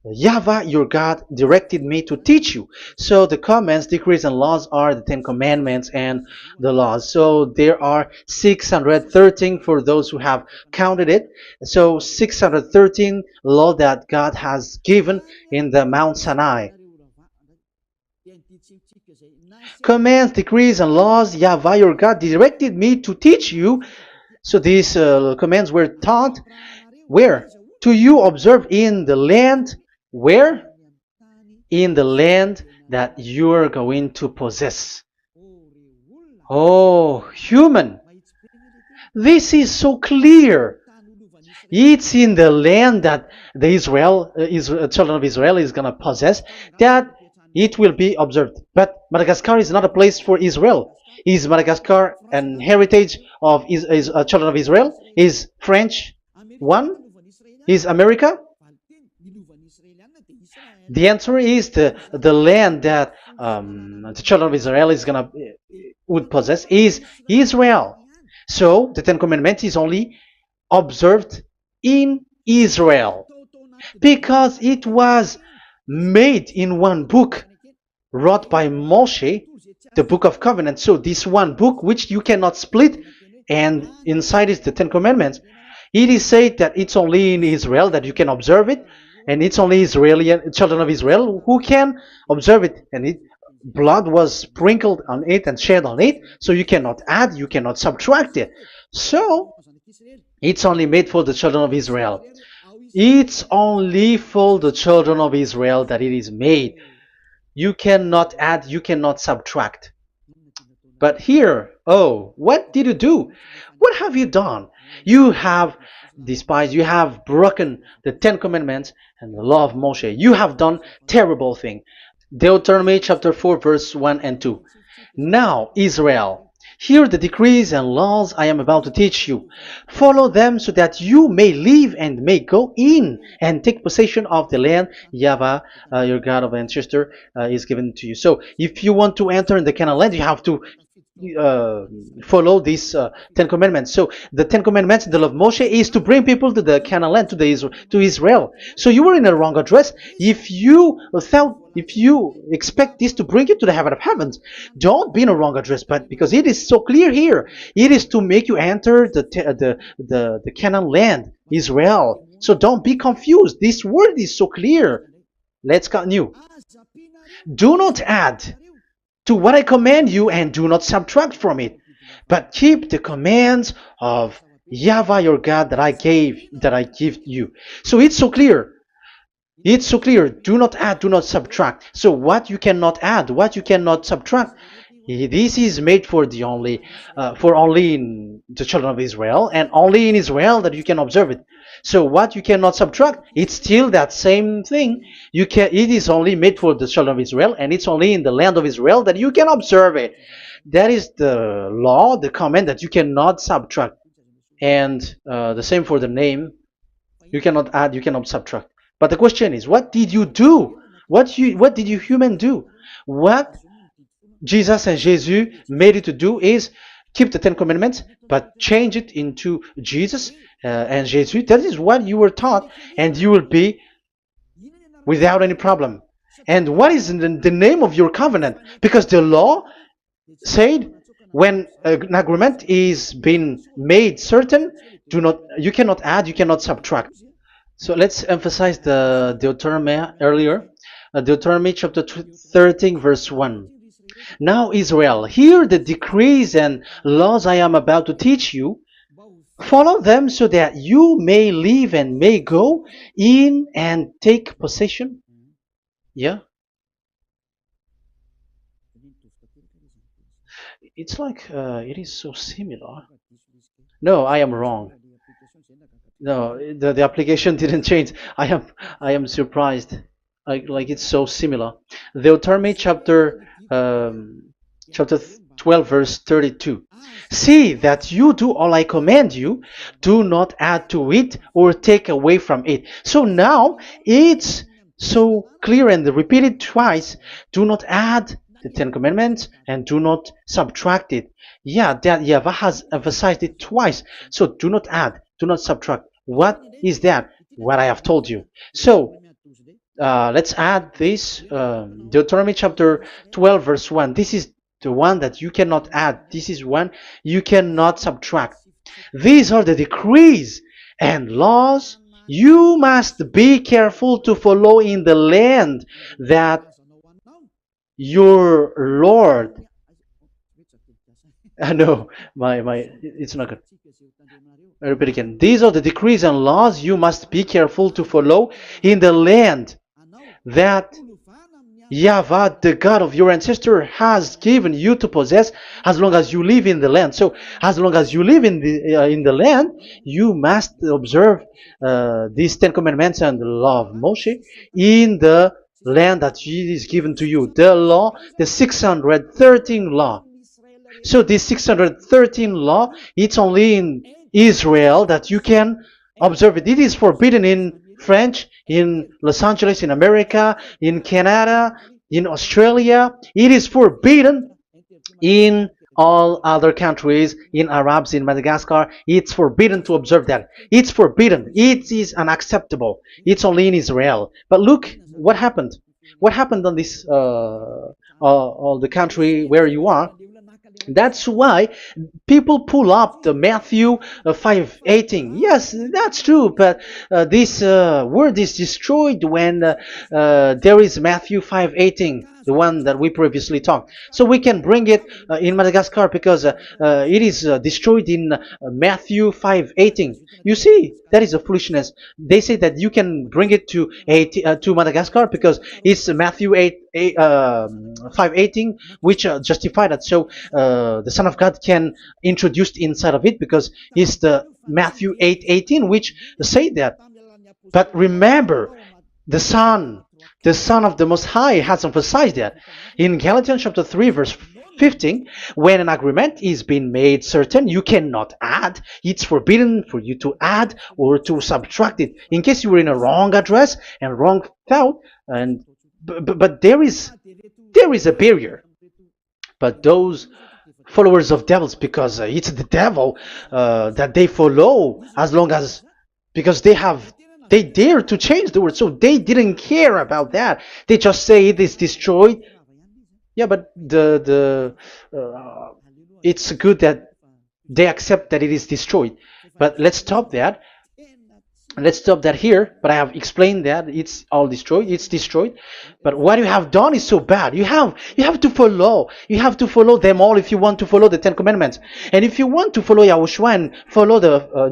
YAHVAH your God directed me to teach you. So the commands, decrees, and laws are the Ten Commandments and the laws. So there are 613 for those who have counted it. So 613 law that God has given in the Mount Sinai. Commands, decrees, and laws YAHVAH your God directed me to teach you. So these commands were taught where? To you observe in the land. Where? In the land that you are going to possess. Oh, human. This is so clear. It's in the land that the children of Israel is going to possess, that it will be observed. But Madagascar is not a place for Israel. Is Madagascar an heritage of children of Israel? Is French one? Is America? The answer is the land that the children of Israel would possess is Israel. So the Ten Commandments is only observed in Israel, because it was made in one book wrote by Moshe, the Book of Covenant. So this one book, which you cannot split, and inside is the Ten Commandments. It is said that it's only in Israel that you can observe it, and it's only children of Israel who can observe it. And blood was sprinkled on it and shed on it, so you cannot add, you cannot subtract it. So it's only made for the children of Israel. It's only for the children of Israel that it is made. You cannot add, you cannot subtract. But here, what did you do? What have you done? You have despised, you have broken the Ten Commandments and the law of Moshe. You have done terrible thing. Deuteronomy chapter 4 verse 1 and 2. Now, Israel, hear the decrees and laws I am about to teach you. Follow them so that you may live and may go in and take possession of the land YAHVAH, your God of ancestor, is given to you. So if you want to enter in the Canaan land, you have to follow these Ten Commandments. So the Ten Commandments, the law of Moshe, is to bring people to the Canaan land, to Israel. So you were in a wrong address if you expect this to bring you to the heaven of heavens. Don't be in a wrong address, but because it is so clear here, it is to make you enter the Canaan land, Israel. So don't be confused. This word is so clear. Let's continue. Do not add. to what I command you, and do not subtract from it, but keep the commands of Yahweh your God that I give you. So it's so clear. It's so clear. Do not add, do not subtract. So what you cannot add, what you cannot subtract, this is made for only in the children of Israel, and only in Israel that you can observe it. So what you cannot subtract, it's still that same thing. It is only made for the children of Israel, and it's only in the land of Israel that you can observe it. That is the law, the command that you cannot subtract. And the same for the name. You cannot add, you cannot subtract. But the question is, what did you do? What did you human do? What Jesus and Jesus made you to do is keep the Ten Commandments, but change it into Jesus and Jesus. That is what you were taught, and you will be without any problem. And what is the name of your covenant? Because the law said when an agreement is being made certain, you cannot add, you cannot subtract. So let's emphasize the Deuteronomy earlier. Deuteronomy chapter 13, verse 1. Now, Israel, hear the decrees and laws I am about to teach you. Follow them so that you may live and may go in and take possession. Yeah, it's like it is so similar. No, I am wrong. No, the application didn't change. I am surprised. Like it's so similar. Deuteronomy chapter 12 verse 32. See that you do all I command you. Do not add to it or take away from it. So now it's so clear and repeated twice. Do not add the Ten Commandments and do not subtract it. Yeah, that Yahweh has emphasized it twice. So do not add, do not subtract. What is that? What I have told you. So let's add this Deuteronomy chapter 12 verse 1. This is the one that you cannot add. This is one you cannot subtract. These are the decrees and laws you must be careful to follow in the land that your Lord. No, it's not good. I repeat again. These are the decrees and laws you must be careful to follow in the land that Yahweh, the God of your ancestor, has given you to possess as long as you live in the land. So, as long as you live in the land, you must observe these Ten Commandments and the law of Moshe in the land that is given to you. The law, the 613 law. So this 613 law, it's only in Israel that you can observe it. It is forbidden in French, in Los Angeles, in America, in Canada, in Australia. It is forbidden in all other countries, in Arabs, in Madagascar. It's forbidden to observe that. It's forbidden. It is unacceptable. It's only in Israel. But look what happened. What happened on this, all the country where you are? That's why people pull up the Matthew 5:18. Yes, that's true, but this word is destroyed when there is Matthew 5:18, the one that we previously talked. So we can bring it in Madagascar because it is destroyed in Matthew 5:18. You see, that is a foolishness. They say that you can bring it to Madagascar because it's Matthew 5:18, which justify that. So the Son of God can introduce inside of it because it's the Matthew 8:18 which say that. But remember, the Son of the Most High has emphasized that in Galatians chapter 3 verse 15, when an agreement is being made certain, you cannot add. It's forbidden for you to add or to subtract it. In case you were in a wrong address and wrong thought, but there is a barrier. But those followers of devils, because it's the devil that they follow, as long as because they dare to change the word, so they didn't care about that. They just say it is destroyed. Yeah, but it's good that they accept that it is destroyed. But let's stop that. Let's stop that here, but I have explained that it's all destroyed, it's destroyed. But what you have done is so bad. You have to follow, you have to follow them all if you want to follow the Ten Commandments. And if you want to follow Yahushua and follow the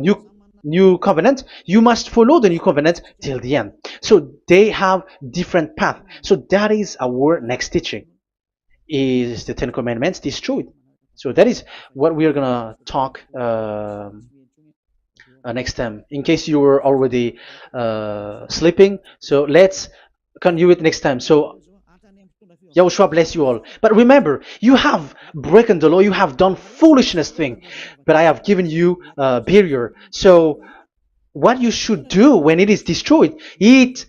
new covenant, you must follow the new covenant till the end. So they have different path. So that is our next teaching, is the Ten Commandments destroyed. So that is what we are gonna talk next time, in case you were already sleeping. So let's continue it next time. So Yahushua bless you all. But remember, you have broken the law, you have done foolishness thing, but I have given you a barrier. So what you should do when it is destroyed, it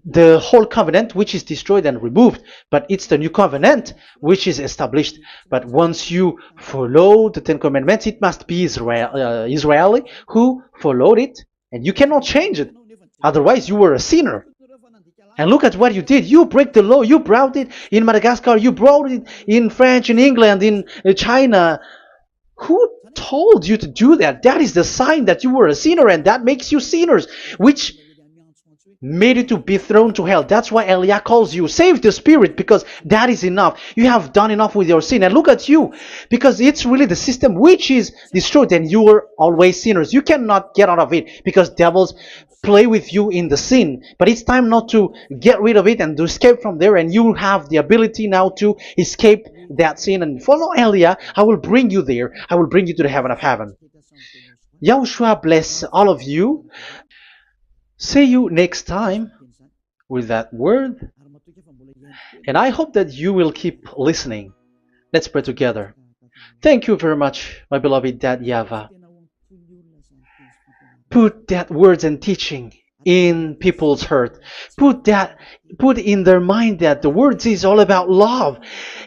the whole covenant which is destroyed and removed, but it's the new covenant which is established. But once you follow the Ten Commandments, it must be Israeli who followed it, and you cannot change it. Otherwise, you were a sinner. And look at what you did. You break the law. You brought it in Madagascar. You brought it in France, in England, in China. Who told you to do that? That is the sign that you were a sinner, and that makes you sinners, which made you to be thrown to hell. That's why Elia calls you, save the spirit, because that is enough. You have done enough with your sin. And look at you, because it's really the system which is destroyed, and you were always sinners. You cannot get out of it, because devils play with you in the sin. But it's time not to get rid of it and to escape from there, and you have the ability now to escape that sin. And follow Elia. I will bring you there. I will bring you to the heaven of heaven. Yahushua bless all of you. See you next time with that word. And I hope that you will keep listening. Let's pray together. Thank you very much, my beloved Dad YAHVAH. Put that words and teaching in people's heart. Put in their mind that the words is all about love.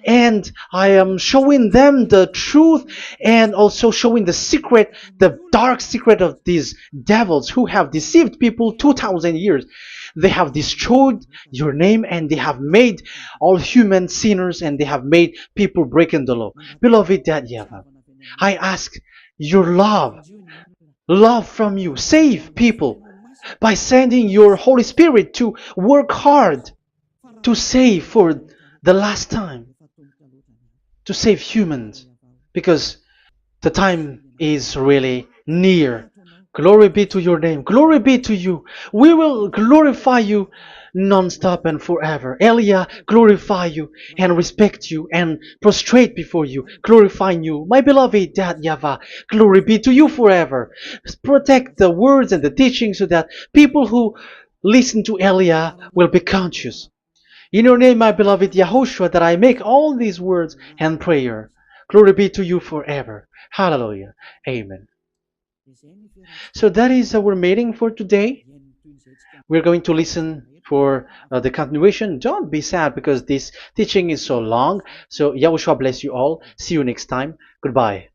And I am showing them the truth, and also showing the secret, the dark secret of these devils who have deceived people 2,000 years. They have destroyed your name, and they have made all human sinners, and they have made people breaking the law. Beloved Dad YAHVAH, I ask your love from you. Save people by sending your Holy Spirit to work hard to save for the last time, to save humans, because the time is really near. Glory be to your name. Glory be to you. We will glorify you non-stop and forever. Elia, glorify you and respect you and prostrate before you, glorifying you. My beloved Dad YAHVAH, glory be to you forever. Protect the words and the teaching so that people who listen to Elia will be conscious. In your name, my beloved YAHOSHUAH, that I make all these words and prayer. Glory be to you forever. Hallelujah. Amen. So that is our meeting for today. We're going to listen for the continuation. Don't be sad because this teaching is so long. So Yahushua bless you all. See you next time. Goodbye.